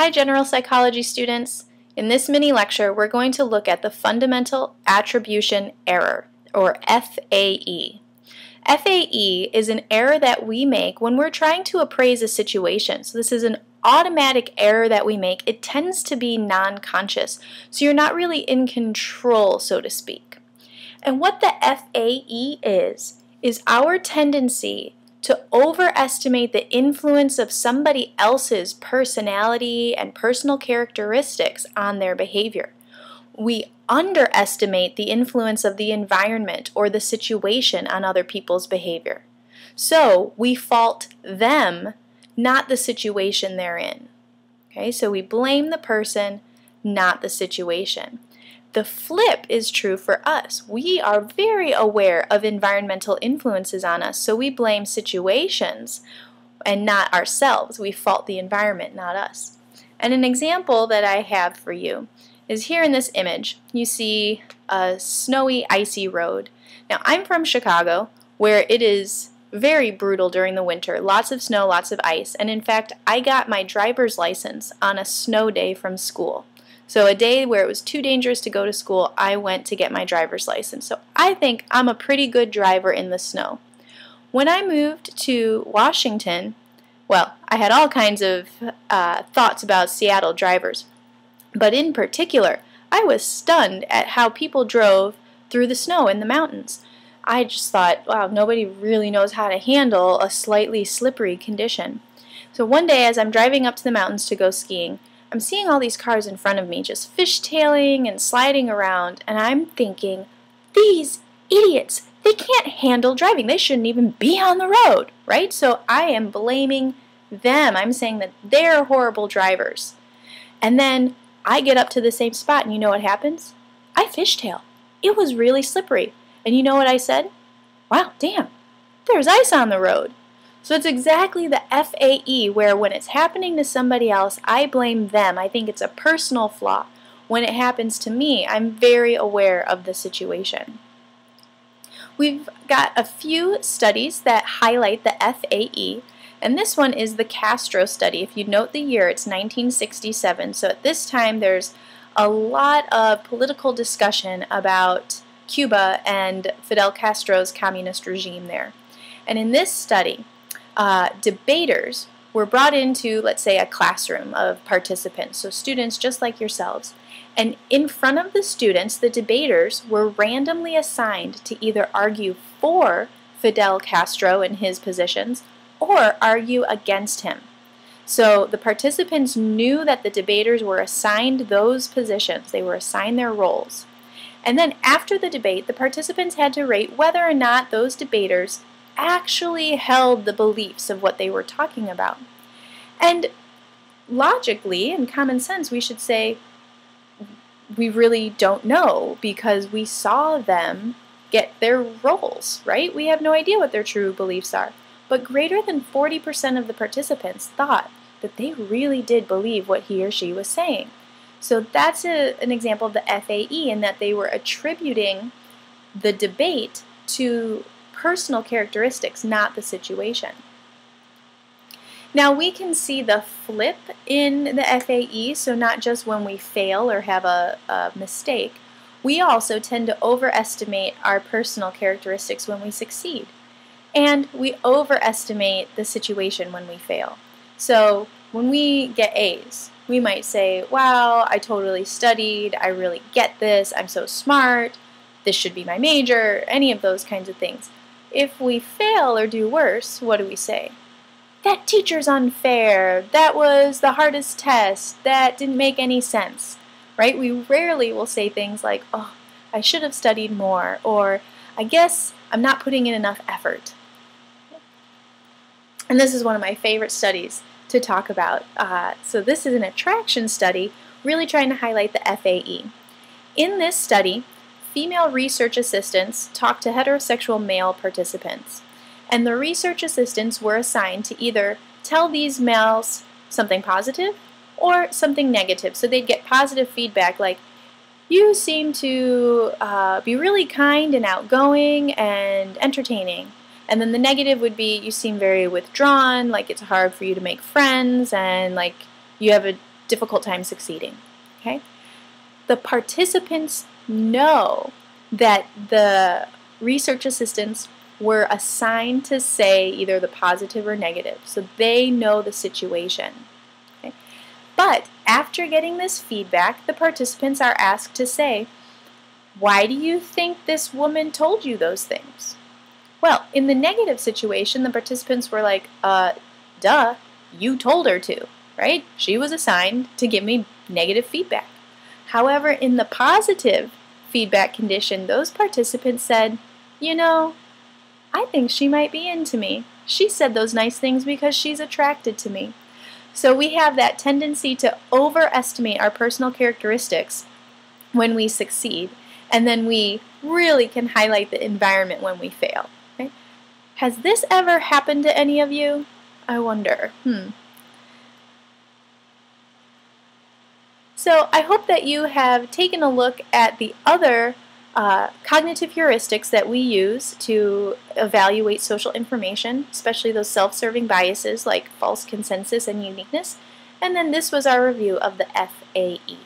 Hi, general psychology students. In this mini lecture, we're going to look at the fundamental attribution error, or FAE. FAE is an error that we make when we're trying to appraise a situation. So this is an automatic error that we make. It tends to be non-conscious, so you're not really in control, so to speak. And what the FAE is our tendency to overestimate the influence of somebody else's personality and personal characteristics on their behavior. We underestimate the influence of the environment or the situation on other people's behavior. So we fault them, not the situation they're in. Okay, so we blame the person, not the situation. The flip is true for us. We are very aware of environmental influences on us, so we blame situations and not ourselves. We fault the environment, not us. And an example that I have for you is here in this image. You see a snowy, icy road. Now, I'm from Chicago, where it is very brutal during the winter. Lots of snow, lots of ice. And in fact, I got my driver's license on a snow day from school. So a day where it was too dangerous to go to school, I went to get my driver's license. So I think I'm a pretty good driver in the snow. When I moved to Washington, well, I had all kinds of thoughts about Seattle drivers. But in particular, I was stunned at how people drove through the snow in the mountains. I just thought, wow, nobody really knows how to handle a slightly slippery condition. So one day as I'm driving up to the mountains to go skiing, I'm seeing all these cars in front of me just fishtailing and sliding around, and I'm thinking, these idiots, they can't handle driving. They shouldn't even be on the road, right? So I am blaming them. I'm saying that they're horrible drivers. And then I get up to the same spot, and you know what happens? I fishtail. It was really slippery. And you know what I said? Wow, damn, there's ice on the road. So it's exactly the FAE, where when it's happening to somebody else, I blame them. I think it's a personal flaw. When it happens to me, I'm very aware of the situation. We've got a few studies that highlight the FAE, and this one is the Castro study. If you note the year, it's 1967. So at this time, there's a lot of political discussion about Cuba and Fidel Castro's communist regime there. And in this study, debaters were brought into, let's say, a classroom of participants, so students just like yourselves. And in front of the students, the debaters were randomly assigned to either argue for Fidel Castro and his positions or argue against him. So the participants knew that the debaters were assigned those positions. They were assigned their roles. And then after the debate, the participants had to rate whether or not those debaters actually held the beliefs of what they were talking about. And logically, in common sense, we should say we really don't know because we saw them get their roles, right? We have no idea what their true beliefs are. But greater than 40% of the participants thought that they really did believe what he or she was saying. So that's an example of the FAE, in that they were attributing the debate to personal characteristics, not the situation. Now we can see the flip in the FAE, so not just when we fail or have a mistake. We also tend to overestimate our personal characteristics when we succeed. And we overestimate the situation when we fail. So when we get A's, we might say, wow, I totally studied, I really get this, I'm so smart, this should be my major, any of those kinds of things. If we fail or do worse, what do we say? That teacher's unfair, that was the hardest test, that didn't make any sense, right? We rarely will say things like, oh, I should have studied more, or I guess I'm not putting in enough effort. And this is one of my favorite studies to talk about. So this is an attraction study really trying to highlight the FAE. In this study, female research assistants talked to heterosexual male participants. And the research assistants were assigned to either tell these males something positive or something negative. So they'd get positive feedback like, you seem to be really kind and outgoing and entertaining. And then the negative would be you seem very withdrawn, like it's hard for you to make friends, and like you have a difficult time succeeding. Okay? The participants know that the research assistants were assigned to say either the positive or negative, so they know the situation. Okay? But after getting this feedback, the participants are asked to say, why do you think this woman told you those things? Well, in the negative situation, the participants were like, duh, you told her to, right? She was assigned to give me negative feedback. However, in the positive feedback condition, those participants said, you know, I think she might be into me. She said those nice things because she's attracted to me. So we have that tendency to overestimate our personal characteristics when we succeed, and then we really can highlight the environment when we fail. Okay? Has this ever happened to any of you? I wonder. So I hope that you have taken a look at the other cognitive heuristics that we use to evaluate social information, especially those self-serving biases like false consensus and uniqueness. And then this was our review of the FAE.